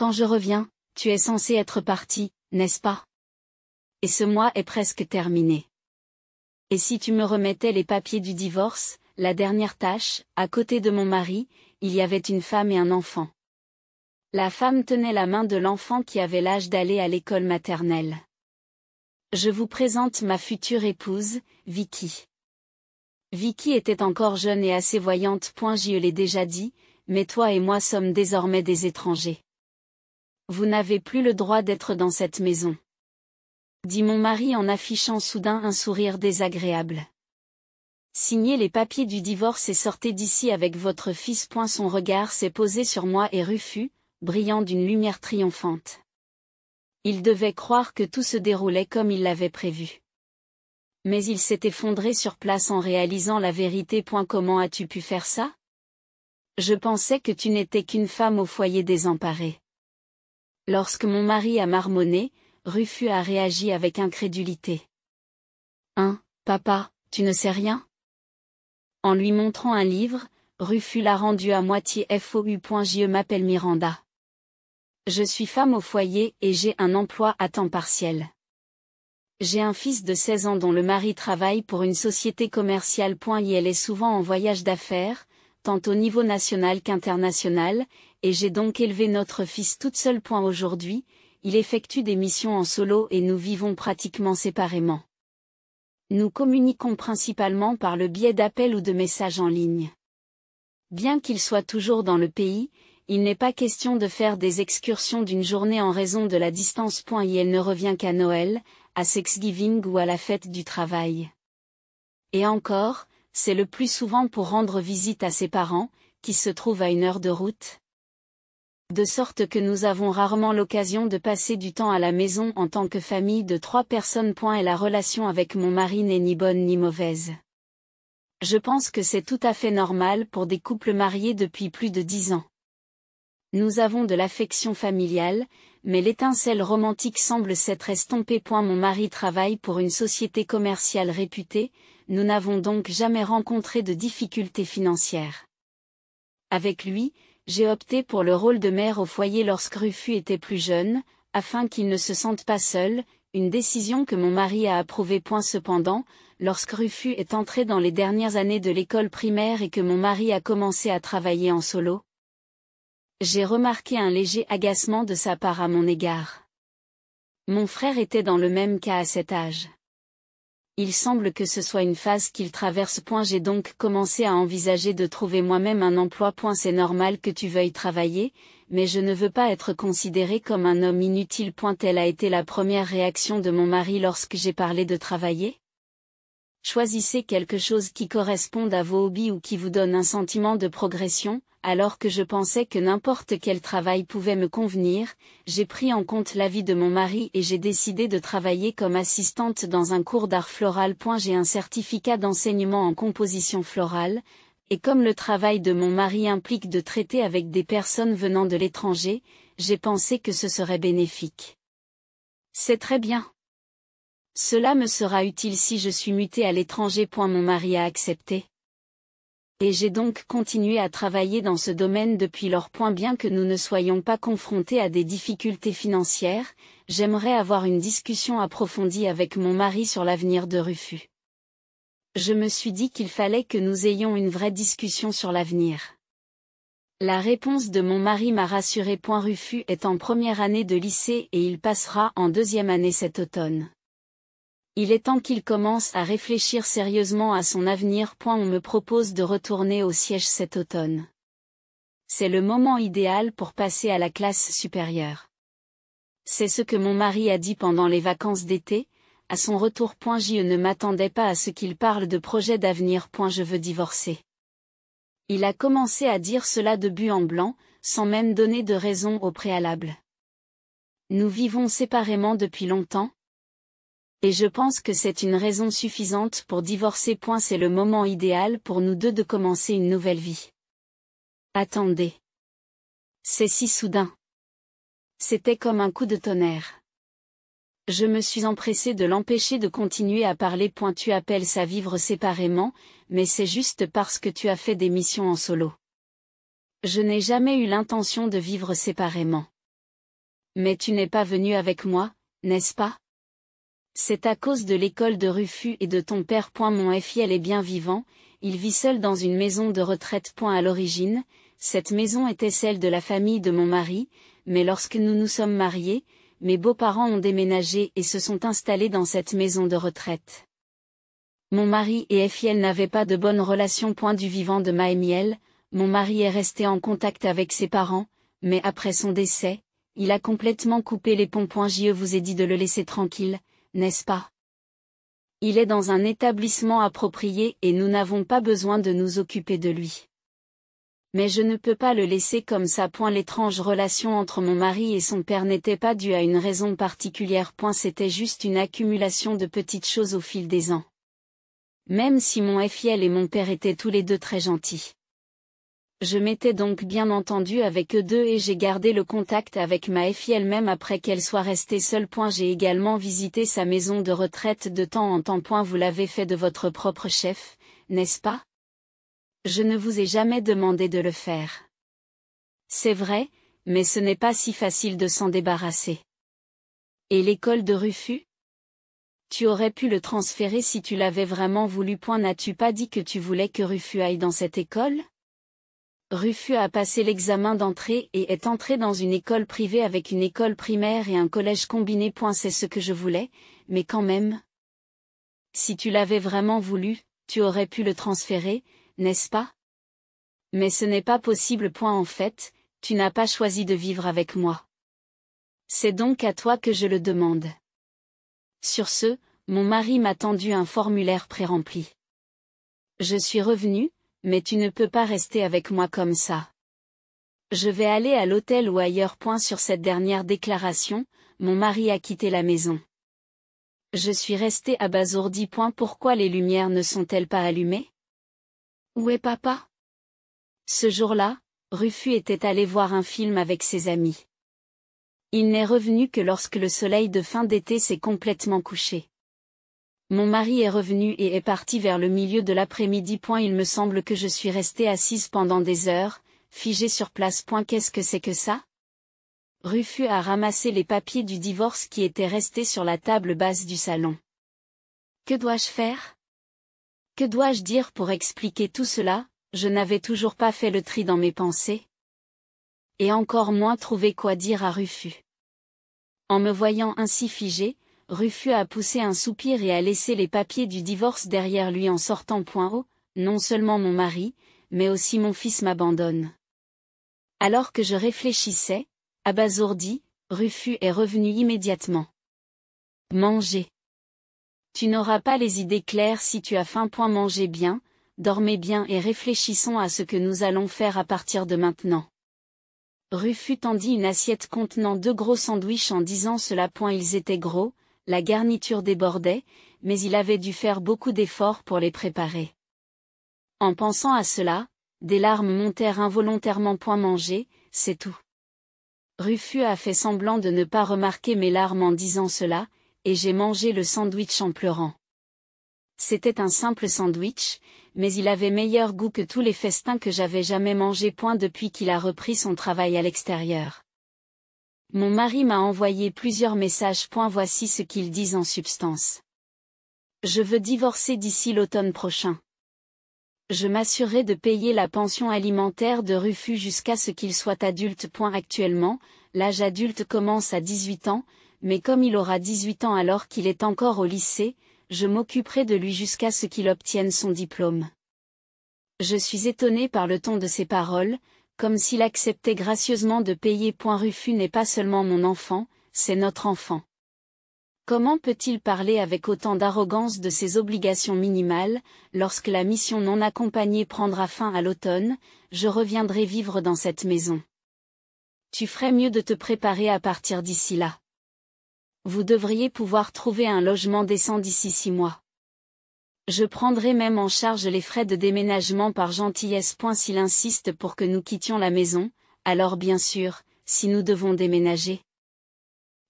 Quand je reviens, tu es censé être parti, n'est-ce pas? Et ce mois est presque terminé. Et si tu me remettais les papiers du divorce, la dernière tâche, à côté de mon mari, il y avait une femme et un enfant. La femme tenait la main de l'enfant qui avait l'âge d'aller à l'école maternelle. Je vous présente ma future épouse, Vicky. Vicky était encore jeune et assez voyante. Je l'ai déjà dit, mais toi et moi sommes désormais des étrangers. Vous n'avez plus le droit d'être dans cette maison, dit mon mari en affichant soudain un sourire désagréable. Signez les papiers du divorce et sortez d'ici avec votre fils. Son regard s'est posé sur moi et Rufus, brillant d'une lumière triomphante. Il devait croire que tout se déroulait comme il l'avait prévu. Mais il s'est effondré sur place en réalisant la vérité. Comment as-tu pu faire ça? Je pensais que tu n'étais qu'une femme au foyer désemparée. Lorsque mon mari a marmonné, Rufus a réagi avec incrédulité. Hein, papa, tu ne sais rien? En lui montrant un livre, Rufus l'a rendu à moitié fou. Je m'appelle Miranda. Je suis femme au foyer et j'ai un emploi à temps partiel. J'ai un fils de 16 ans dont le mari travaille pour une société commerciale. Elle est souvent en voyage d'affaires, tant au niveau national qu'international, et j'ai donc élevé notre fils toute seule. Aujourd'hui, il effectue des missions en solo et nous vivons pratiquement séparément. Nous communiquons principalement par le biais d'appels ou de messages en ligne. Bien qu'il soit toujours dans le pays, il n'est pas question de faire des excursions d'une journée en raison de la distance. Il ne revient qu'à Noël, à Thanksgiving ou à la fête du travail. Et encore, c'est le plus souvent pour rendre visite à ses parents, qui se trouvent à 1 heure de route. De sorte que nous avons rarement l'occasion de passer du temps à la maison en tant que famille de 3 personnes. Et la relation avec mon mari n'est ni bonne ni mauvaise. Je pense que c'est tout à fait normal pour des couples mariés depuis plus de 10 ans. Nous avons de l'affection familiale, mais l'étincelle romantique semble s'être estompée. Mon mari travaille pour une société commerciale réputée, nous n'avons donc jamais rencontré de difficultés financières. Avec lui, j'ai opté pour le rôle de mère au foyer lorsque Rufus était plus jeune, afin qu'il ne se sente pas seul, une décision que mon mari a approuvée. Cependant, lorsque Rufus est entré dans les dernières années de l'école primaire et que mon mari a commencé à travailler en solo, j'ai remarqué un léger agacement de sa part à mon égard. Mon frère était dans le même cas à cet âge. Il semble que ce soit une phase qu'il traverse. J'ai donc commencé à envisager de trouver moi-même un emploi. C'est normal que tu veuilles travailler, mais je ne veux pas être considéré comme un homme inutile. Telle a été la première réaction de mon mari lorsque j'ai parlé de travailler. Choisissez quelque chose qui corresponde à vos hobbies ou qui vous donne un sentiment de progression. Alors que je pensais que n'importe quel travail pouvait me convenir, j'ai pris en compte l'avis de mon mari et j'ai décidé de travailler comme assistante dans un cours d'art floral. J'ai un certificat d'enseignement en composition florale, et comme le travail de mon mari implique de traiter avec des personnes venant de l'étranger, j'ai pensé que ce serait bénéfique. C'est très bien. Cela me sera utile si je suis mutée à l'étranger. Mon mari a accepté. Et j'ai donc continué à travailler dans ce domaine depuis lors. Bien que nous ne soyons pas confrontés à des difficultés financières, j'aimerais avoir une discussion approfondie avec mon mari sur l'avenir de Rufus. Je me suis dit qu'il fallait que nous ayons une vraie discussion sur l'avenir. La réponse de mon mari m'a rassurée. Rufus est en première année de lycée et il passera en 2e année cet automne. Il est temps qu'il commence à réfléchir sérieusement à son avenir. On me propose de retourner au siège cet automne. C'est le moment idéal pour passer à la classe supérieure. C'est ce que mon mari a dit pendant les vacances d'été, à son retour. Je ne m'attendais pas à ce qu'il parle de projet d'avenir. Je veux divorcer. Il a commencé à dire cela de but en blanc, sans même donner de raison au préalable. Nous vivons séparément depuis longtemps. Et je pense que c'est une raison suffisante pour divorcer. C'est le moment idéal pour nous deux de commencer une nouvelle vie. Attendez. C'est si soudain. C'était comme un coup de tonnerre. Je me suis empressée de l'empêcher de continuer à parler. Tu appelles ça vivre séparément, mais c'est juste parce que tu as fait des missions en solo. Je n'ai jamais eu l'intention de vivre séparément. Mais tu n'es pas venu avec moi, n'est-ce pas? C'est à cause de l'école de Rufus et de ton père. Mon fiel est bien vivant, il vit seul dans une maison de retraite. À l'origine, cette maison était celle de la famille de mon mari, mais lorsque nous nous sommes mariés, mes beaux-parents ont déménagé et se sont installés dans cette maison de retraite. Mon mari et Efiel n'avaient pas de bonnes relations. Du vivant de Maëmiel, mon mari est resté en contact avec ses parents, mais après son décès, il a complètement coupé les ponts. Je vous ai dit de le laisser tranquille, n'est-ce pas? Il est dans un établissement approprié et nous n'avons pas besoin de nous occuper de lui. Mais je ne peux pas le laisser comme ça. L'étrange relation entre mon mari et son père n'était pas due à une raison particulière. C'était juste une accumulation de petites choses au fil des ans. Même si mon fiel et mon père étaient tous les deux très gentils. Je m'étais donc bien entendu avec eux deux et j'ai gardé le contact avec ma fiel même après qu'elle soit restée seule. J'ai également visité sa maison de retraite de temps en temps. Vous l'avez fait de votre propre chef, n'est-ce pas? Je ne vous ai jamais demandé de le faire. C'est vrai, mais ce n'est pas si facile de s'en débarrasser. Et l'école de Rufus? Tu aurais pu le transférer si tu l'avais vraiment voulu. N'as-tu pas dit que tu voulais que Rufus aille dans cette école? Rufus a passé l'examen d'entrée et est entré dans une école privée avec une école primaire et un collège combiné. C'est ce que je voulais, mais quand même. Si tu l'avais vraiment voulu, tu aurais pu le transférer, n'est-ce pas? Mais ce n'est pas possible. En fait, tu n'as pas choisi de vivre avec moi. C'est donc à toi que je le demande. Sur ce, mon mari m'a tendu un formulaire pré-rempli. Je suis revenue, mais tu ne peux pas rester avec moi comme ça. Je vais aller à l'hôtel ou ailleurs. Sur cette dernière déclaration, mon mari a quitté la maison. Je suis restée abasourdie. Pourquoi les lumières ne sont-elles pas allumées? Où est papa? Ce jour-là, Rufus était allé voir un film avec ses amis. Il n'est revenu que lorsque le soleil de fin d'été s'est complètement couché. Mon mari est revenu et est parti vers le milieu de l'après-midi. Il me semble que je suis restée assise pendant des heures, figée sur place. Qu'est-ce que c'est que ça? Rufus a ramassé les papiers du divorce qui étaient restés sur la table basse du salon. Que dois-je faire? Que dois-je dire pour expliquer tout cela? Je n'avais toujours pas fait le tri dans mes pensées. Et encore moins trouvé quoi dire à Rufus. En me voyant ainsi figée, Rufus a poussé un soupir et a laissé les papiers du divorce derrière lui en sortant. Oh, non seulement mon mari, mais aussi mon fils m'abandonne. Alors que je réfléchissais, abasourdi, Rufus est revenu immédiatement. Manger. Tu n'auras pas les idées claires si tu as faim. Mangez bien, dormez bien et réfléchissons à ce que nous allons faire à partir de maintenant. Rufus tendit une assiette contenant 2 gros sandwichs en disant cela. Ils étaient gros, la garniture débordait, mais il avait dû faire beaucoup d'efforts pour les préparer. En pensant à cela, des larmes montèrent involontairement. Manger, c'est tout. Rufus a fait semblant de ne pas remarquer mes larmes en disant cela, et j'ai mangé le sandwich en pleurant. C'était un simple sandwich, mais il avait meilleur goût que tous les festins que j'avais jamais mangés. Depuis qu'il a repris son travail à l'extérieur. Mon mari m'a envoyé plusieurs messages. Voici ce qu'ils disent en substance. Je veux divorcer d'ici l'automne prochain. Je m'assurerai de payer la pension alimentaire de Rufus jusqu'à ce qu'il soit adulte. Actuellement, l'âge adulte commence à 18 ans, mais comme il aura 18 ans alors qu'il est encore au lycée, je m'occuperai de lui jusqu'à ce qu'il obtienne son diplôme. Je suis étonnée par le ton de ses paroles, comme s'il acceptait gracieusement de payer. Rufus n'est pas seulement mon enfant, c'est notre enfant. Comment peut-il parler avec autant d'arrogance de ses obligations minimales? Lorsque la mission non accompagnée prendra fin à l'automne, je reviendrai vivre dans cette maison. Tu ferais mieux de te préparer à partir d'ici là. Vous devriez pouvoir trouver un logement décent d'ici 6 mois. Je prendrai même en charge les frais de déménagement par gentillesse. S'il insiste pour que nous quittions la maison, alors bien sûr, si nous devons déménager,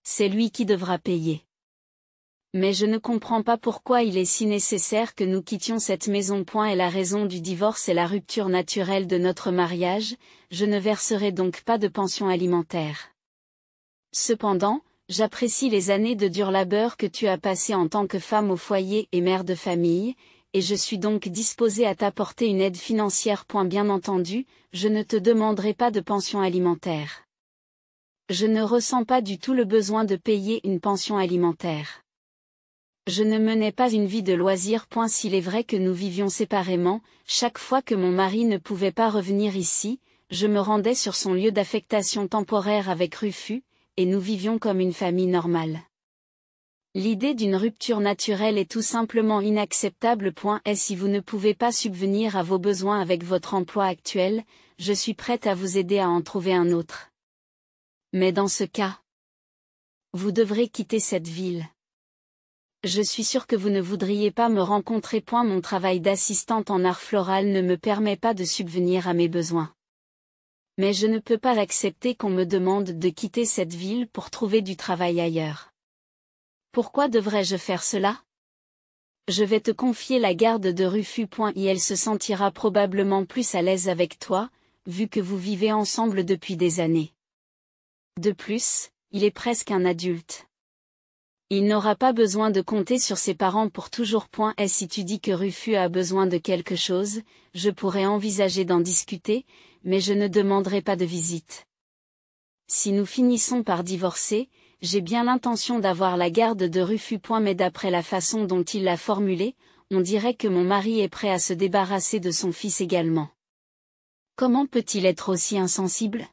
c'est lui qui devra payer. Mais je ne comprends pas pourquoi il est si nécessaire que nous quittions cette maison. Et la raison du divorce est la rupture naturelle de notre mariage, je ne verserai donc pas de pension alimentaire. Cependant, j'apprécie les années de dur labeur que tu as passées en tant que femme au foyer et mère de famille, et je suis donc disposée à t'apporter une aide financière. Bien entendu, je ne te demanderai pas de pension alimentaire. Je ne ressens pas du tout le besoin de payer une pension alimentaire. Je ne menais pas une vie de loisir. S'il est vrai que nous vivions séparément, chaque fois que mon mari ne pouvait pas revenir ici, je me rendais sur son lieu d'affectation temporaire avec Rufus, et nous vivions comme une famille normale. L'idée d'une rupture naturelle est tout simplement inacceptable. Et si vous ne pouvez pas subvenir à vos besoins avec votre emploi actuel, je suis prête à vous aider à en trouver un autre. Mais dans ce cas, vous devrez quitter cette ville. Je suis sûre que vous ne voudriez pas me rencontrer. Mon travail d'assistante en art floral ne me permet pas de subvenir à mes besoins. Mais je ne peux pas accepter qu'on me demande de quitter cette ville pour trouver du travail ailleurs. Pourquoi devrais-je faire cela? Je vais te confier la garde de Rufus. Et elle se sentira probablement plus à l'aise avec toi, vu que vous vivez ensemble depuis des années. De plus, il est presque un adulte. Il n'aura pas besoin de compter sur ses parents pour toujours. Et si tu dis que Rufus a besoin de quelque chose, je pourrais envisager d'en discuter, mais je ne demanderai pas de visite. Si nous finissons par divorcer, j'ai bien l'intention d'avoir la garde de Rufus. Mais d'après la façon dont il l'a formulé, on dirait que mon mari est prêt à se débarrasser de son fils également. Comment peut-il être aussi insensible?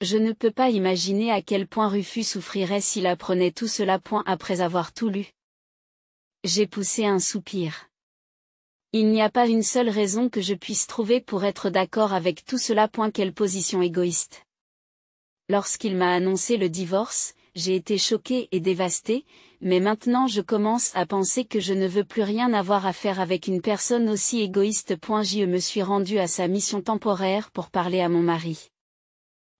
Je ne peux pas imaginer à quel point Rufus souffrirait s'il apprenait tout cela. Après avoir tout lu. J'ai poussé un soupir. Il n'y a pas une seule raison que je puisse trouver pour être d'accord avec tout cela. Quelle position égoïste. Lorsqu'il m'a annoncé le divorce, j'ai été choquée et dévastée, mais maintenant je commence à penser que je ne veux plus rien avoir à faire avec une personne aussi égoïste. Je me suis rendue à sa mission temporaire pour parler à mon mari.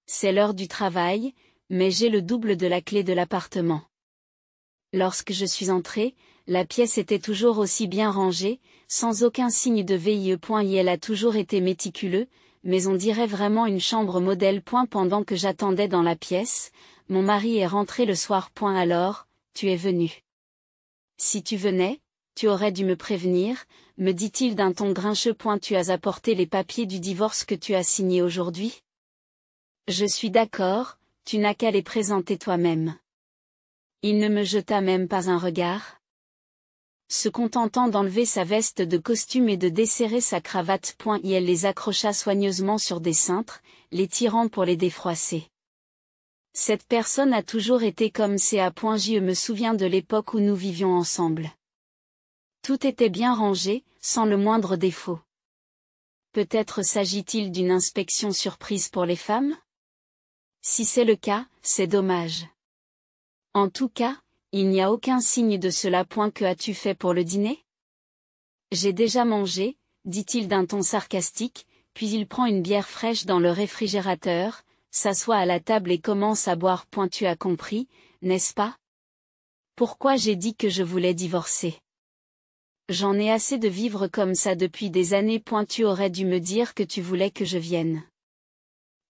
C'est l'heure du travail, mais j'ai le double de la clé de l'appartement. Lorsque je suis entrée, la pièce était toujours aussi bien rangée, sans aucun signe de VIE. Et elle a toujours été méticuleux, mais on dirait vraiment une chambre modèle. Pendant que j'attendais dans la pièce, mon mari est rentré le soir. Alors, tu es venu. Si tu venais, tu aurais dû me prévenir, me dit-il d'un ton grincheux. Tu as apporté les papiers du divorce que tu as signés aujourd'hui? Je suis d'accord, tu n'as qu'à les présenter toi-même. Il ne me jeta même pas un regard. Se contentant d'enlever sa veste de costume et de desserrer sa cravate. Et elle les accrocha soigneusement sur des cintres, les tirant pour les défroisser. Cette personne a toujours été comme ça. Je me souviens de l'époque où nous vivions ensemble. Tout était bien rangé, sans le moindre défaut. Peut-être s'agit-il d'une inspection surprise pour les femmes? Si c'est le cas, c'est dommage. En tout cas, il n'y a aucun signe de cela. Que as-tu fait pour le dîner? J'ai déjà mangé, dit-il d'un ton sarcastique, puis il prend une bière fraîche dans le réfrigérateur, s'assoit à la table et commence à boire. Tu as compris, n'est-ce pas? Pourquoi j'ai dit que je voulais divorcer? J'en ai assez de vivre comme ça depuis des années. Tu aurais dû me dire que tu voulais que je vienne.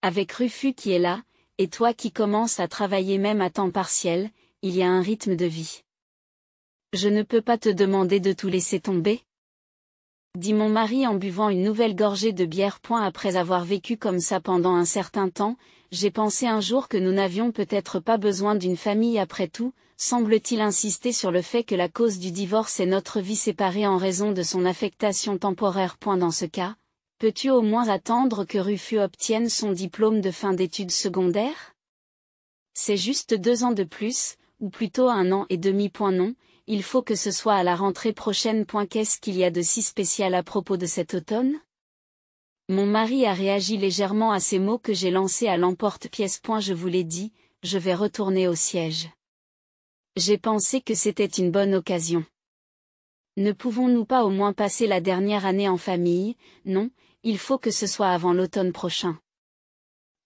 Avec Rufus qui est là, et toi qui commences à travailler même à temps partiel, il y a un rythme de vie. Je ne peux pas te demander de tout laisser tomber, dit mon mari en buvant une nouvelle gorgée de bière. Après avoir vécu comme ça pendant un certain temps, j'ai pensé un jour que nous n'avions peut-être pas besoin d'une famille après tout, semble-t-il insister sur le fait que la cause du divorce est notre vie séparée en raison de son affectation temporaire. Dans ce cas, peux-tu au moins attendre que Rufus obtienne son diplôme de fin d'études secondaires? C'est juste 2 ans de plus, ou plutôt 1 an et demi. Non, il faut que ce soit à la rentrée prochaine. Qu'est-ce qu'il y a de si spécial à propos de cet automne? Mon mari a réagi légèrement à ces mots que j'ai lancés à l'emporte-pièce. Je vous l'ai dit, je vais retourner au siège. J'ai pensé que c'était une bonne occasion. Ne pouvons-nous pas au moins passer la dernière année en famille? Non, il faut que ce soit avant l'automne prochain.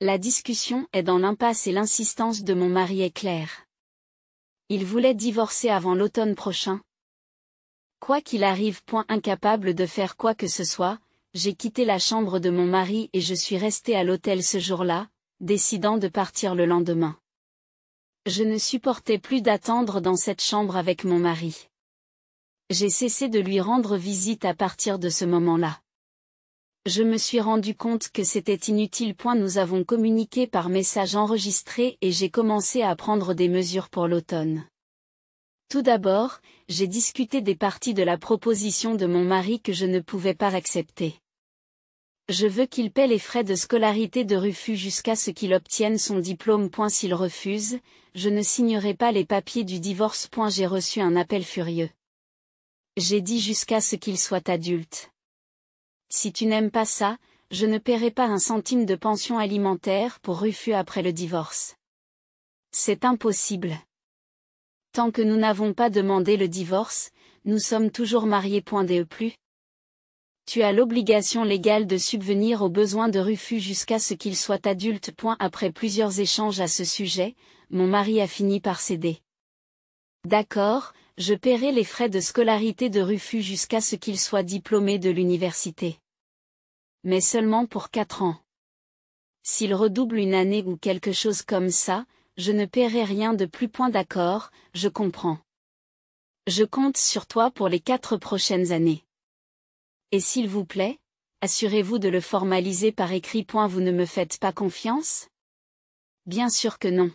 La discussion est dans l'impasse et l'insistance de mon mari est claire. Il voulait divorcer avant l'automne prochain. Quoi qu'il arrive, incapable de faire quoi que ce soit, j'ai quitté la chambre de mon mari et je suis restée à l'hôtel ce jour-là, décidant de partir le lendemain. Je ne supportais plus d'attendre dans cette chambre avec mon mari. J'ai cessé de lui rendre visite à partir de ce moment-là. Je me suis rendu compte que c'était inutile. Nous avons communiqué par message enregistré et j'ai commencé à prendre des mesures pour l'automne. Tout d'abord, j'ai discuté des parties de la proposition de mon mari que je ne pouvais pas accepter. Je veux qu'il paie les frais de scolarité de Rufus jusqu'à ce qu'il obtienne son diplôme. S'il refuse, je ne signerai pas les papiers du divorce. J'ai reçu un appel furieux. J'ai dit jusqu'à ce qu'il soit adulte. Si tu n'aimes pas ça, je ne paierai pas un centime de pension alimentaire pour Rufus après le divorce. C'est impossible. Tant que nous n'avons pas demandé le divorce, nous sommes toujours mariés. De+. Tu as l'obligation légale de subvenir aux besoins de Rufus jusqu'à ce qu'il soit adulte. Après plusieurs échanges à ce sujet, mon mari a fini par céder. D'accord, je paierai les frais de scolarité de Rufus jusqu'à ce qu'il soit diplômé de l'université. Mais seulement pour 4 ans. S'il redouble une année ou quelque chose comme ça, je ne paierai rien de plus. D'accord, je comprends. Je compte sur toi pour les 4 prochaines années. Et s'il vous plaît, assurez-vous de le formaliser par écrit. Vous ne me faites pas confiance? Bien sûr que non.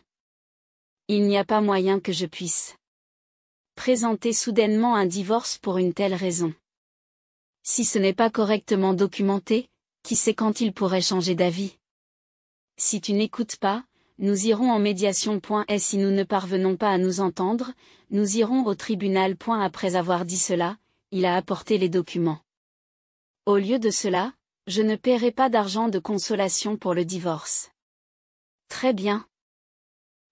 Il n'y a pas moyen que je puisse présenter soudainement un divorce pour une telle raison. Si ce n'est pas correctement documenté, qui sait quand il pourrait changer d'avis? Si tu n'écoutes pas, nous irons en médiation. Et si nous ne parvenons pas à nous entendre, nous irons au tribunal. Après avoir dit cela, il a apporté les documents. Au lieu de cela, je ne paierai pas d'argent de consolation pour le divorce. Très bien.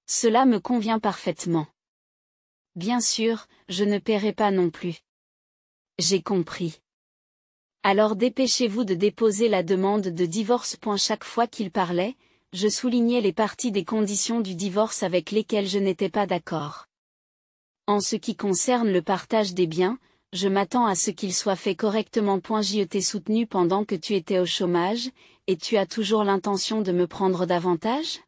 Cela me convient parfaitement. Bien sûr, je ne paierai pas non plus. J'ai compris. Alors dépêchez-vous de déposer la demande de divorce. Chaque fois qu'il parlait, je soulignais les parties des conditions du divorce avec lesquelles je n'étais pas d'accord. En ce qui concerne le partage des biens, je m'attends à ce qu'il soit fait correctement. Je t'ai soutenu pendant que tu étais au chômage, et tu as toujours l'intention de me prendre davantage?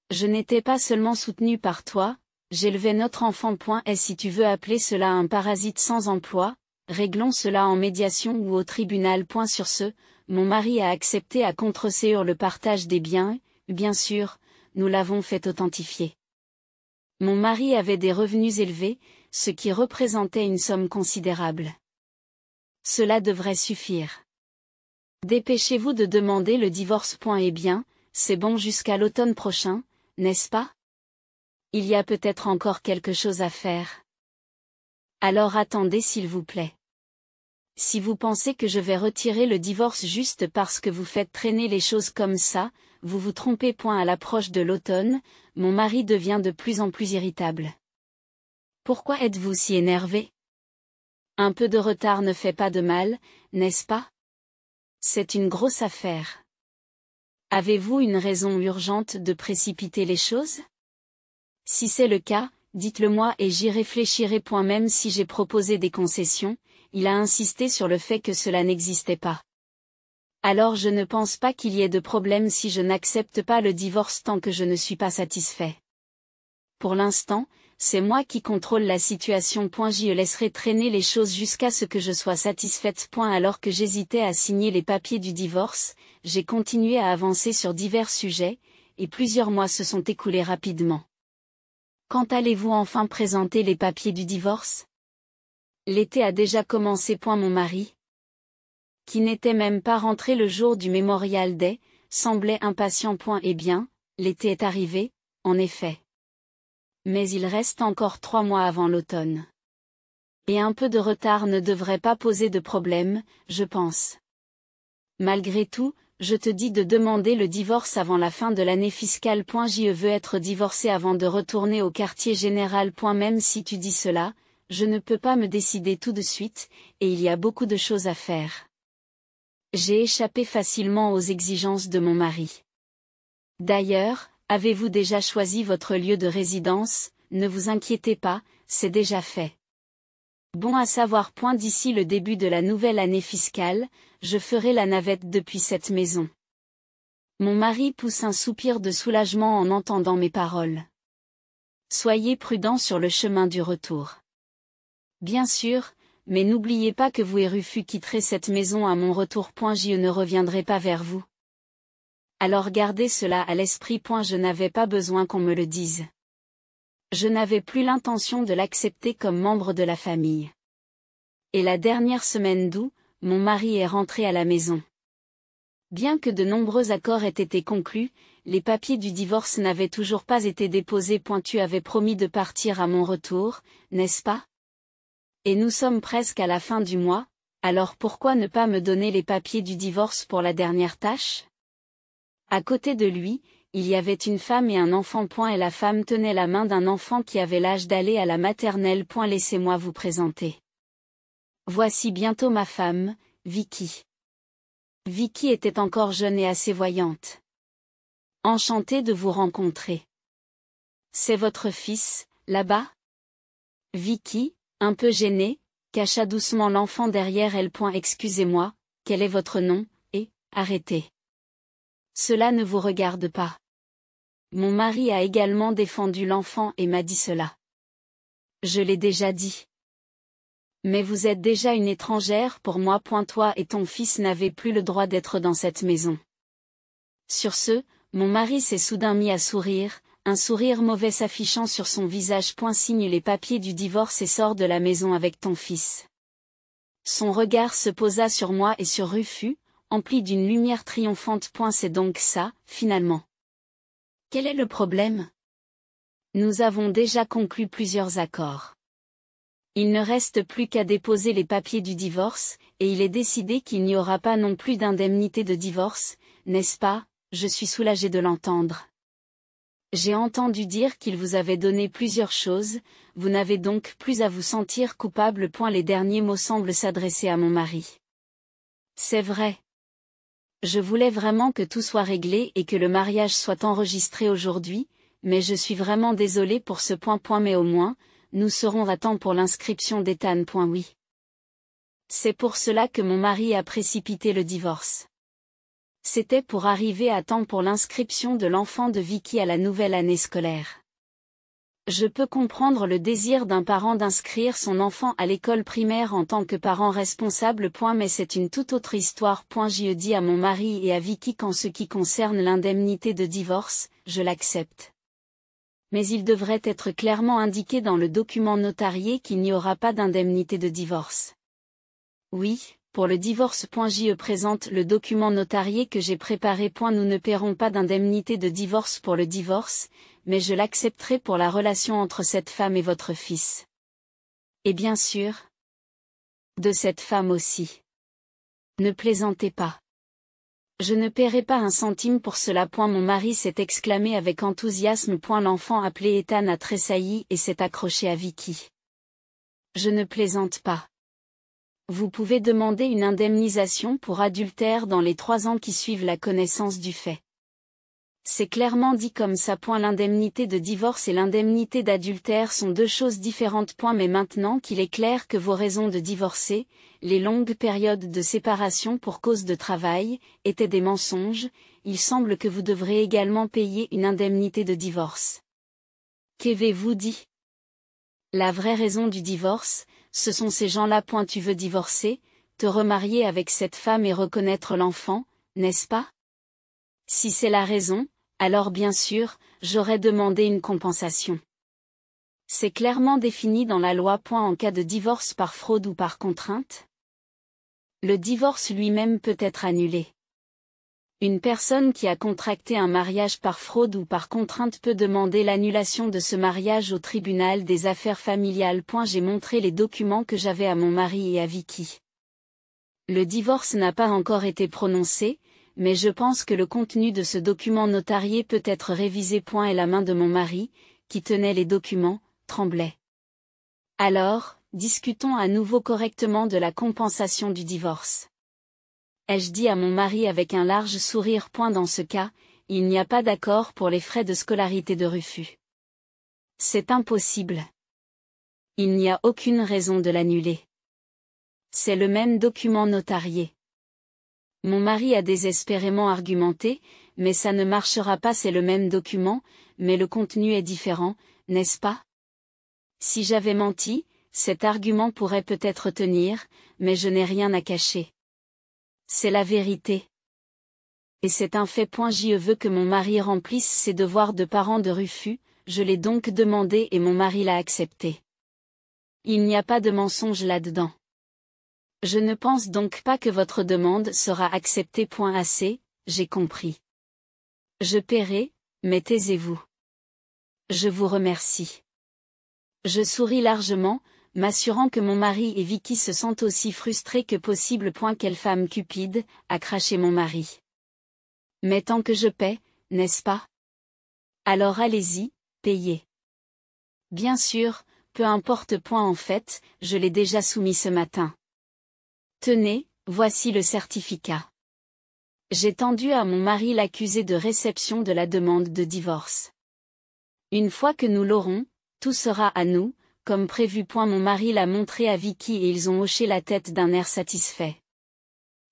Je n'étais pas seulement soutenu par toi, j'élevais notre enfant. Et si tu veux appeler cela un parasite sans emploi, réglons cela en médiation ou au tribunal. Sur ce, mon mari a accepté à contre-séur le partage des biens, bien sûr, nous l'avons fait authentifier. Mon mari avait des revenus élevés, ce qui représentait une somme considérable. Cela devrait suffire. Dépêchez-vous de demander le divorce. Et bien, c'est bon jusqu'à l'automne prochain, n'est-ce pas? Il y a peut-être encore quelque chose à faire. Alors attendez s'il vous plaît. Si vous pensez que je vais retirer le divorce juste parce que vous faites traîner les choses comme ça, vous vous trompez. À l'approche de l'automne, mon mari devient de plus en plus irritable. Pourquoi êtes-vous si énervé? Un peu de retard ne fait pas de mal, n'est-ce pas? C'est une grosse affaire. Avez-vous une raison urgente de précipiter les choses? Si c'est le cas, dites-le moi et j'y réfléchirai. Même si j'ai proposé des concessions, il a insisté sur le fait que cela n'existait pas. Alors je ne pense pas qu'il y ait de problème si je n'accepte pas le divorce tant que je ne suis pas satisfait. Pour l'instant, c'est moi qui contrôle la situation. Je laisserai traîner les choses jusqu'à ce que je sois satisfaite. Alors que j'hésitais à signer les papiers du divorce, j'ai continué à avancer sur divers sujets, et plusieurs mois se sont écoulés rapidement. Quand allez-vous enfin présenter les papiers du divorce? L'été a déjà commencé. Mon mari, qui n'était même pas rentré le jour du Memorial Day, semblait impatient. Eh bien, l'été est arrivé, en effet. Mais il reste encore 3 mois avant l'automne. Et un peu de retard ne devrait pas poser de problème, je pense. Malgré tout, je te dis de demander le divorce avant la fin de l'année fiscale. Je veux être divorcé avant de retourner au quartier général. Même si tu dis cela, je ne peux pas me décider tout de suite, et il y a beaucoup de choses à faire. J'ai échappé facilement aux exigences de mon mari. D'ailleurs, avez-vous déjà choisi votre lieu de résidence? Ne vous inquiétez pas, c'est déjà fait. Bon à savoir. D'ici le début de la nouvelle année fiscale, je ferai la navette depuis cette maison. Mon mari pousse un soupir de soulagement en entendant mes paroles. Soyez prudent sur le chemin du retour. Bien sûr, mais n'oubliez pas que vous et Rufus quitterez cette maison à mon retour. Je ne reviendrai pas vers vous. Alors gardez cela à l'esprit. Je n'avais pas besoin qu'on me le dise. Je n'avais plus l'intention de l'accepter comme membre de la famille. Et la dernière semaine d'août, mon mari est rentré à la maison. Bien que de nombreux accords aient été conclus, les papiers du divorce n'avaient toujours pas été déposés. Tu avais promis de partir à mon retour, n'est-ce pas? Et nous sommes presque à la fin du mois, alors pourquoi ne pas me donner les papiers du divorce pour la dernière tâche? À côté de lui, il y avait une femme et un enfant. Et la femme tenait la main d'un enfant qui avait l'âge d'aller à la maternelle. Laissez-moi vous présenter. Voici bientôt ma femme, Vicky. Vicky était encore jeune et assez voyante. Enchantée de vous rencontrer. C'est votre fils, là-bas? Vicky, un peu gênée, cacha doucement l'enfant derrière elle. Excusez-moi, quel est votre nom? Et, arrêtez. Cela ne vous regarde pas. Mon mari a également défendu l'enfant et m'a dit cela. Je l'ai déjà dit. Mais vous êtes déjà une étrangère pour moi. Toi et ton fils n'avez plus le droit d'être dans cette maison. Sur ce, mon mari s'est soudain mis à sourire, un sourire mauvais s'affichant sur son visage. Signe les papiers du divorce et sort de la maison avec ton fils. Son regard se posa sur moi et sur Rufus, empli d'une lumière triomphante. C'est donc ça, finalement. Quel est le problème? Nous avons déjà conclu plusieurs accords. Il ne reste plus qu'à déposer les papiers du divorce, et il est décidé qu'il n'y aura pas non plus d'indemnité de divorce, n'est-ce pas? Je suis soulagée de l'entendre. J'ai entendu dire qu'il vous avait donné plusieurs choses, vous n'avez donc plus à vous sentir coupable. Les derniers mots semblent s'adresser à mon mari. C'est vrai. Je voulais vraiment que tout soit réglé et que le mariage soit enregistré aujourd'hui, mais je suis vraiment désolée pour ce point. Mais au moins, nous serons à temps pour l'inscription d'Ethan. Oui. C'est pour cela que mon mari a précipité le divorce. C'était pour arriver à temps pour l'inscription de l'enfant de Vicky à la nouvelle année scolaire. Je peux comprendre le désir d'un parent d'inscrire son enfant à l'école primaire en tant que parent responsable. Mais c'est une toute autre histoire. J'ai dit à mon mari et à Vicky qu'en ce qui concerne l'indemnité de divorce, je l'accepte. Mais il devrait être clairement indiqué dans le document notarié qu'il n'y aura pas d'indemnité de divorce. Oui, pour le divorce. Je présente le document notarié que j'ai préparé. Nous ne paierons pas d'indemnité de divorce pour le divorce, mais je l'accepterai pour la relation entre cette femme et votre fils. Et bien sûr, de cette femme aussi. Ne plaisantez pas. Je ne paierai pas un centime pour cela. Mon mari s'est exclamé avec enthousiasme. L'enfant appelé Ethan a tressailli et s'est accroché à Vicky. Je ne plaisante pas. Vous pouvez demander une indemnisation pour adultère dans les 3 ans qui suivent la connaissance du fait. C'est clairement dit comme ça. L'indemnité de divorce et l'indemnité d'adultère sont 2 choses différentes. Mais maintenant qu'il est clair que vos raisons de divorcer, les longues périodes de séparation pour cause de travail, étaient des mensonges, il semble que vous devrez également payer une indemnité de divorce. Qu'avez-vous dit? La vraie raison du divorce, ce sont ces gens-là. Tu veux divorcer, te remarier avec cette femme et reconnaître l'enfant, n'est-ce pas? Si c'est la raison, alors bien sûr, j'aurais demandé une compensation. C'est clairement défini dans la loi. En cas de divorce par fraude ou par contrainte, le divorce lui-même peut être annulé. Une personne qui a contracté un mariage par fraude ou par contrainte peut demander l'annulation de ce mariage au tribunal des affaires familiales. J'ai montré les documents que j'avais à mon mari et à Vicky. Le divorce n'a pas encore été prononcé, mais je pense que le contenu de ce document notarié peut être révisé. Et la main de mon mari, qui tenait les documents, tremblait. Alors, discutons à nouveau correctement de la compensation du divorce. Ai-je dit à mon mari avec un large sourire. Dans ce cas, il n'y a pas d'accord pour les frais de scolarité de Rufus. C'est impossible. Il n'y a aucune raison de l'annuler. C'est le même document notarié. Mon mari a désespérément argumenté, mais ça ne marchera pas, c'est le même document, mais le contenu est différent, n'est-ce pas? Si j'avais menti, cet argument pourrait peut-être tenir, mais je n'ai rien à cacher. C'est la vérité. Et c'est un fait. Je veux que mon mari remplisse ses devoirs de parent de Rufus, je l'ai donc demandé et mon mari l'a accepté. Il n'y a pas de mensonge là-dedans. Je ne pense donc pas que votre demande sera acceptée. Assez, j'ai compris. Je paierai, mais taisez-vous. Je vous remercie. Je souris largement, m'assurant que mon mari et Vicky se sentent aussi frustrés que possible. Quelle femme cupide, a craché mon mari. Mais tant que je paie, n'est-ce pas? Alors allez-y, payez. Bien sûr, peu importe. En fait, je l'ai déjà soumis ce matin. Tenez, voici le certificat. J'ai tendu à mon mari l'accusé de réception de la demande de divorce. Une fois que nous l'aurons, tout sera à nous, comme prévu. Mon mari l'a montré à Vicky et ils ont hoché la tête d'un air satisfait.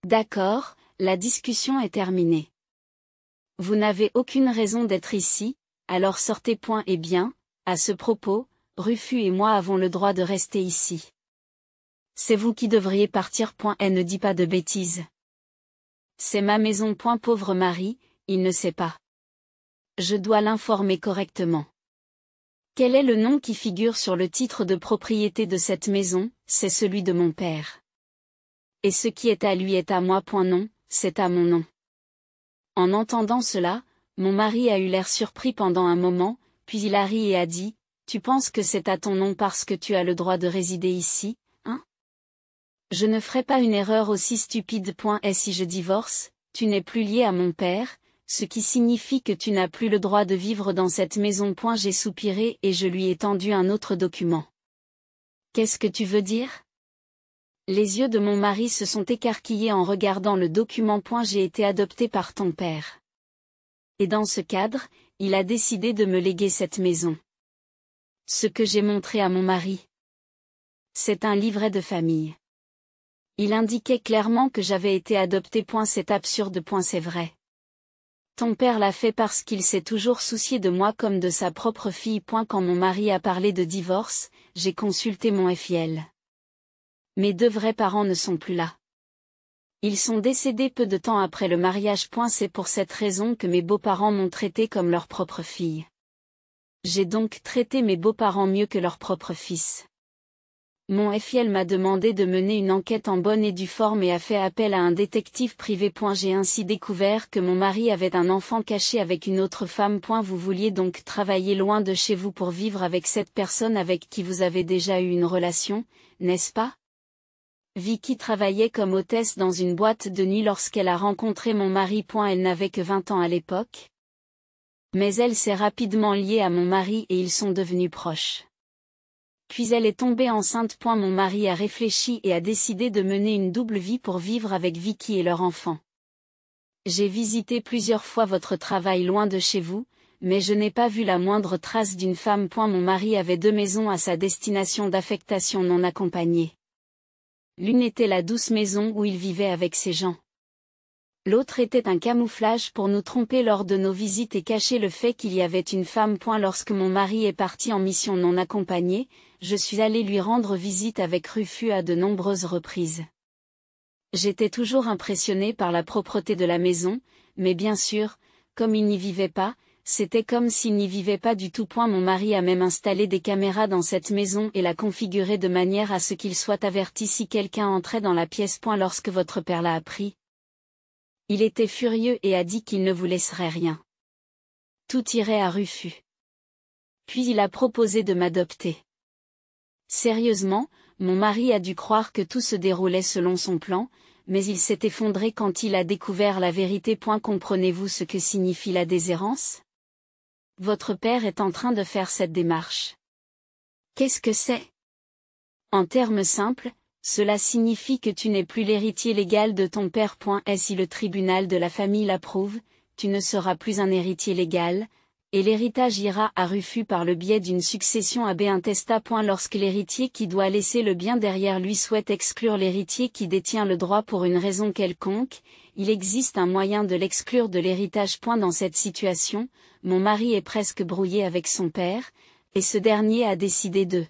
D'accord, la discussion est terminée. Vous n'avez aucune raison d'être ici, alors sortez. Eh bien, à ce propos, Rufus et moi avons le droit de rester ici. C'est vous qui devriez partir. Elle ne dit pas de bêtises. C'est ma maison. Pauvre mari, il ne sait pas. Je dois l'informer correctement. Quel est le nom qui figure sur le titre de propriété de cette maison? C'est celui de mon père. Et ce qui est à lui est à moi. Non, c'est à mon nom. En entendant cela, mon mari a eu l'air surpris pendant un moment, puis il a ri et a dit, « Tu penses que c'est à ton nom parce que tu as le droit de résider ici, hein? Je ne ferai pas une erreur aussi stupide. Et si je divorce, tu n'es plus lié à mon père, ce qui signifie que tu n'as plus le droit de vivre dans cette maison. J'ai soupiré et je lui ai tendu un autre document. Qu'est-ce que tu veux dire? Les yeux de mon mari se sont écarquillés en regardant le document. J'ai été adopté par ton père. Et dans ce cadre, il a décidé de me léguer cette maison. Ce que j'ai montré à mon mari. C'est un livret de famille. Il indiquait clairement que j'avais été adopté. C'est absurde. C'est vrai. Ton père l'a fait parce qu'il s'est toujours soucié de moi comme de sa propre fille. Quand mon mari a parlé de divorce, j'ai consulté mon FIL. Mes deux vrais parents ne sont plus là. Ils sont décédés peu de temps après le mariage. C'est pour cette raison que mes beaux-parents m'ont traité comme leur propre fille. J'ai donc traité mes beaux-parents mieux que leur propre fils. Mon FIL m'a demandé de mener une enquête en bonne et due forme et a fait appel à un détective privé. J'ai ainsi découvert que mon mari avait un enfant caché avec une autre femme. Vous vouliez donc travailler loin de chez vous pour vivre avec cette personne avec qui vous avez déjà eu une relation, n'est-ce pas? Vicky travaillait comme hôtesse dans une boîte de nuit lorsqu'elle a rencontré mon mari. Elle n'avait que 20 ans à l'époque. Mais elle s'est rapidement liée à mon mari et ils sont devenus proches. Puis elle est tombée enceinte. Mon mari a réfléchi et a décidé de mener une double vie pour vivre avec Vicky et leur enfant. J'ai visité plusieurs fois votre travail loin de chez vous, mais je n'ai pas vu la moindre trace d'une femme. Mon mari avait deux maisons à sa destination d'affectation non accompagnée. L'une était la douce maison où il vivait avec ses gens. L'autre était un camouflage pour nous tromper lors de nos visites et cacher le fait qu'il y avait une femme. Lorsque mon mari est parti en mission non accompagnée, je suis allée lui rendre visite avec Rufus à de nombreuses reprises. J'étais toujours impressionnée par la propreté de la maison, mais bien sûr, comme il n'y vivait pas, c'était comme s'il n'y vivait pas du tout. Mon mari a même installé des caméras dans cette maison et l'a configurée de manière à ce qu'il soit averti si quelqu'un entrait dans la pièce. Lorsque votre père l'a appris, il était furieux et a dit qu'il ne vous laisserait rien. Tout irait à Rufus. Puis il a proposé de m'adopter. Sérieusement, mon mari a dû croire que tout se déroulait selon son plan, mais il s'est effondré quand il a découvert la vérité. Comprenez-vous ce que signifie la déshérence? Votre père est en train de faire cette démarche. Qu'est-ce que c'est? En termes simples, cela signifie que tu n'es plus l'héritier légal de ton père. Et si le tribunal de la famille l'approuve, tu ne seras plus un héritier légal, Et l'héritage ira à Rufus par le biais d'une succession ab intesta. Lorsque l'héritier qui doit laisser le bien derrière lui souhaite exclure l'héritier qui détient le droit pour une raison quelconque, il existe un moyen de l'exclure de l'héritage. Dans cette situation, mon mari est presque brouillé avec son père, et ce dernier a décidé de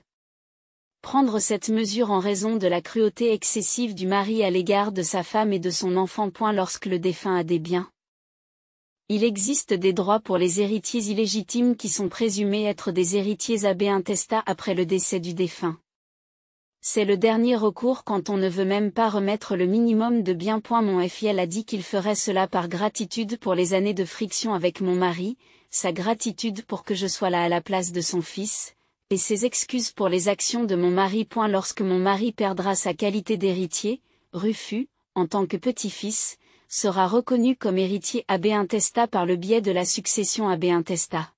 prendre cette mesure en raison de la cruauté excessive du mari à l'égard de sa femme et de son enfant. Lorsque le défunt a des biens, il existe des droits pour les héritiers illégitimes qui sont présumés être des héritiers ab intesta après le décès du défunt. C'est le dernier recours quand on ne veut même pas remettre le minimum de biens. Mon fiel a dit qu'il ferait cela par gratitude pour les années de friction avec mon mari, sa gratitude pour que je sois là à la place de son fils, et ses excuses pour les actions de mon mari. Lorsque mon mari perdra sa qualité d'héritier, Rufus, en tant que petit-fils, sera reconnu comme héritier ab intesta par le biais de la succession ab intesta.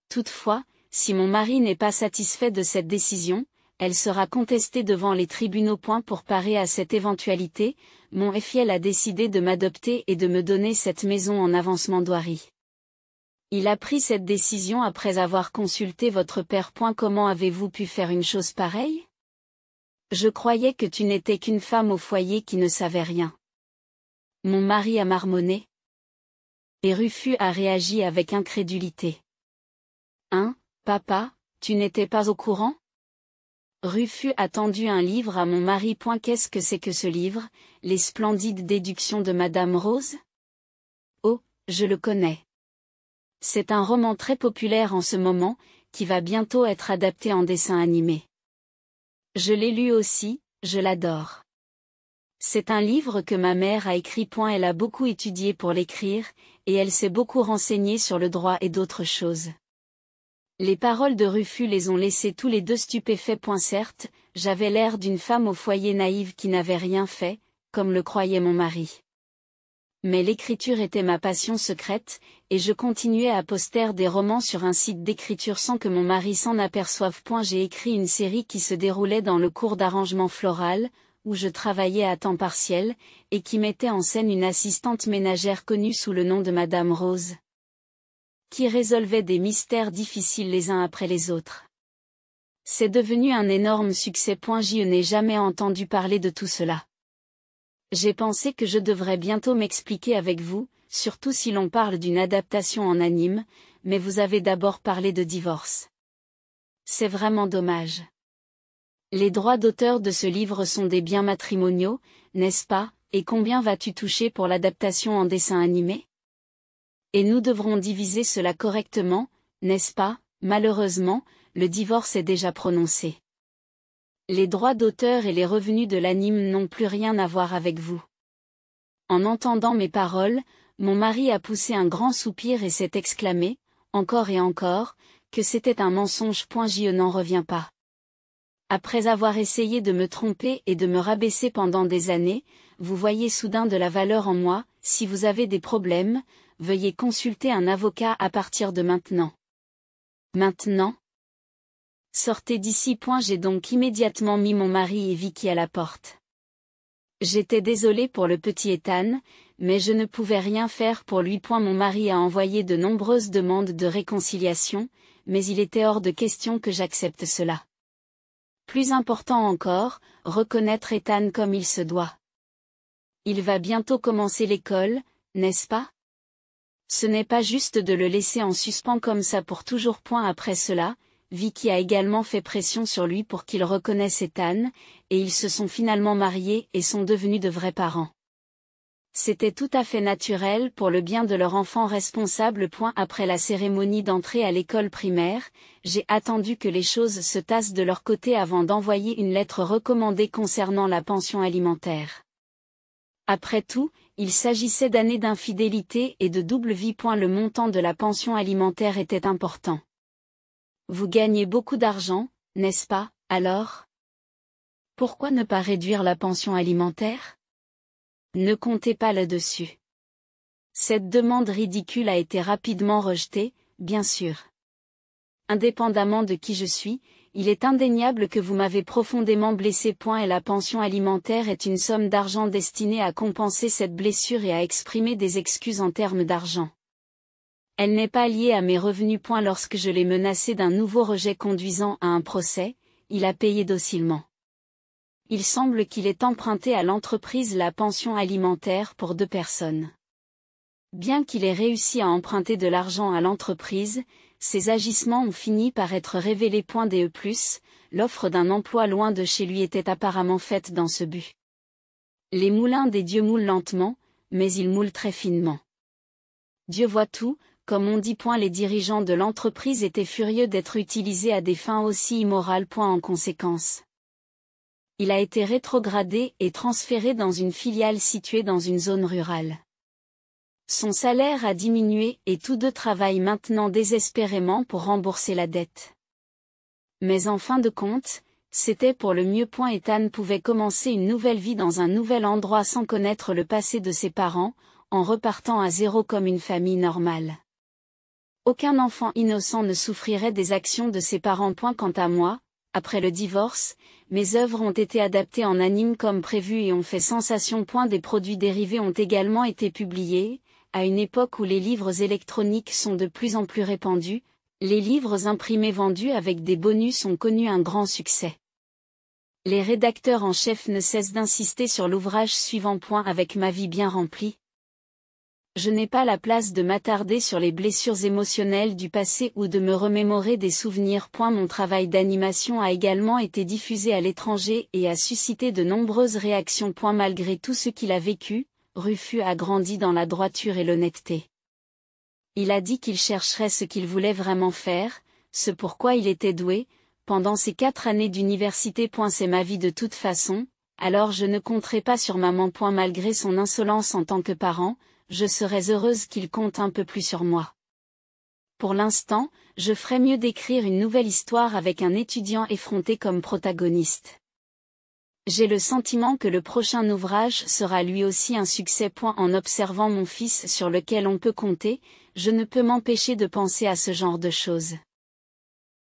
Toutefois, si mon mari n'est pas satisfait de cette décision, elle sera contestée devant les tribunaux. Pour parer à cette éventualité, mon fiel a décidé de m'adopter et de me donner cette maison en avancement d'Ouari. Il a pris cette décision après avoir consulté votre père. Comment avez-vous pu faire une chose pareille? Je croyais que tu n'étais qu'une femme au foyer qui ne savait rien. Mon mari a marmonné. Et Rufus a réagi avec incrédulité. Hein, papa, tu n'étais pas au courant? Rufus a tendu un livre à mon mari. Qu'est-ce que c'est que ce livre, Les splendides déductions de Madame Rose? Oh, je le connais. C'est un roman très populaire en ce moment, qui va bientôt être adapté en dessin animé. Je l'ai lu aussi, je l'adore. C'est un livre que ma mère a écrit. Elle a beaucoup étudié pour l'écrire, et elle s'est beaucoup renseignée sur le droit et d'autres choses. Les paroles de Rufus les ont laissés tous les deux stupéfaits. Certes, j'avais l'air d'une femme au foyer naïve qui n'avait rien fait, comme le croyait mon mari. Mais l'écriture était ma passion secrète, et je continuais à poster des romans sur un site d'écriture sans que mon mari s'en aperçoive. J'ai écrit une série qui se déroulait dans le cours d'arrangement floral, où je travaillais à temps partiel, et qui mettait en scène une assistante ménagère connue sous le nom de Madame Rose, qui résolvait des mystères difficiles les uns après les autres. C'est devenu un énorme succès. Je n'ai jamais entendu parler de tout cela. J'ai pensé que je devrais bientôt m'expliquer avec vous, surtout si l'on parle d'une adaptation en anime, mais vous avez d'abord parlé de divorce. C'est vraiment dommage. Les droits d'auteur de ce livre sont des biens matrimoniaux, n'est-ce pas, et combien vas-tu toucher pour l'adaptation en dessin animé? Et nous devrons diviser cela correctement, n'est-ce pas? Malheureusement, le divorce est déjà prononcé. Les droits d'auteur et les revenus de l'anime n'ont plus rien à voir avec vous. En entendant mes paroles, mon mari a poussé un grand soupir et s'est exclamé, encore et encore, que c'était un mensonge. Je n'en reviens pas. Après avoir essayé de me tromper et de me rabaisser pendant des années, vous voyez soudain de la valeur en moi. Si vous avez des problèmes, veuillez consulter un avocat à partir de maintenant. Maintenant? Sortez d'ici. J'ai donc immédiatement mis mon mari et Vicky à la porte. J'étais désolée pour le petit Ethan, mais je ne pouvais rien faire pour lui. Mon mari a envoyé de nombreuses demandes de réconciliation, mais il était hors de question que j'accepte cela. Plus important encore, reconnaître Ethan comme il se doit. Il va bientôt commencer l'école, n'est-ce pas? Ce n'est pas juste de le laisser en suspens comme ça pour toujours. Après cela, Vicky a également fait pression sur lui pour qu'il reconnaisse Ethan, et ils se sont finalement mariés et sont devenus de vrais parents. C'était tout à fait naturel pour le bien de leur enfant responsable. Après la cérémonie d'entrée à l'école primaire, j'ai attendu que les choses se tassent de leur côté avant d'envoyer une lettre recommandée concernant la pension alimentaire. Après tout, il s'agissait d'années d'infidélité et de double vie. Le montant de la pension alimentaire était important. Vous gagnez beaucoup d'argent, n'est-ce pas, alors? Pourquoi ne pas réduire la pension alimentaire? Ne comptez pas là-dessus. Cette demande ridicule a été rapidement rejetée, bien sûr. Indépendamment de qui je suis, il est indéniable que vous m'avez profondément blessé. Et la pension alimentaire est une somme d'argent destinée à compenser cette blessure et à exprimer des excuses en termes d'argent. Elle n'est pas liée à mes revenus. Lorsque je l'ai menacé d'un nouveau rejet conduisant à un procès, il a payé docilement. Il semble qu'il ait emprunté à l'entreprise la pension alimentaire pour 2 personnes. Bien qu'il ait réussi à emprunter de l'argent à l'entreprise, ses agissements ont fini par être révélés. DE+, l'offre d'un emploi loin de chez lui était apparemment faite dans ce but. Les moulins des dieux moulent lentement, mais ils moulent très finement. Dieu voit tout, comme on dit. Les dirigeants de l'entreprise étaient furieux d'être utilisés à des fins aussi immorales. En conséquence, il a été rétrogradé et transféré dans une filiale située dans une zone rurale. Son salaire a diminué et tous deux travaillent maintenant désespérément pour rembourser la dette. Mais en fin de compte, c'était pour le mieux. Ethan pouvait commencer une nouvelle vie dans un nouvel endroit sans connaître le passé de ses parents, en repartant à zéro comme une famille normale. Aucun enfant innocent ne souffrirait des actions de ses parents. Quant à moi, après le divorce, mes œuvres ont été adaptées en anime comme prévu et ont fait sensation. Des produits dérivés ont également été publiés, à une époque où les livres électroniques sont de plus en plus répandus, les livres imprimés vendus avec des bonus ont connu un grand succès. Les rédacteurs en chef ne cessent d'insister sur l'ouvrage suivant. Avec ma vie bien remplie, je n'ai pas la place de m'attarder sur les blessures émotionnelles du passé ou de me remémorer des souvenirs. Mon travail d'animation a également été diffusé à l'étranger et a suscité de nombreuses réactions. Malgré tout ce qu'il a vécu, Rufus a grandi dans la droiture et l'honnêteté. Il a dit qu'il chercherait ce qu'il voulait vraiment faire, ce pourquoi il était doué, pendant ces 4 années d'université. C'est ma vie de toute façon, alors je ne compterai pas sur maman. Malgré son insolence en tant que parent, je serais heureuse qu'il compte un peu plus sur moi. Pour l'instant, je ferais mieux d'écrire une nouvelle histoire avec un étudiant effronté comme protagoniste. J'ai le sentiment que le prochain ouvrage sera lui aussi un succès. En observant mon fils sur lequel on peut compter, je ne peux m'empêcher de penser à ce genre de choses.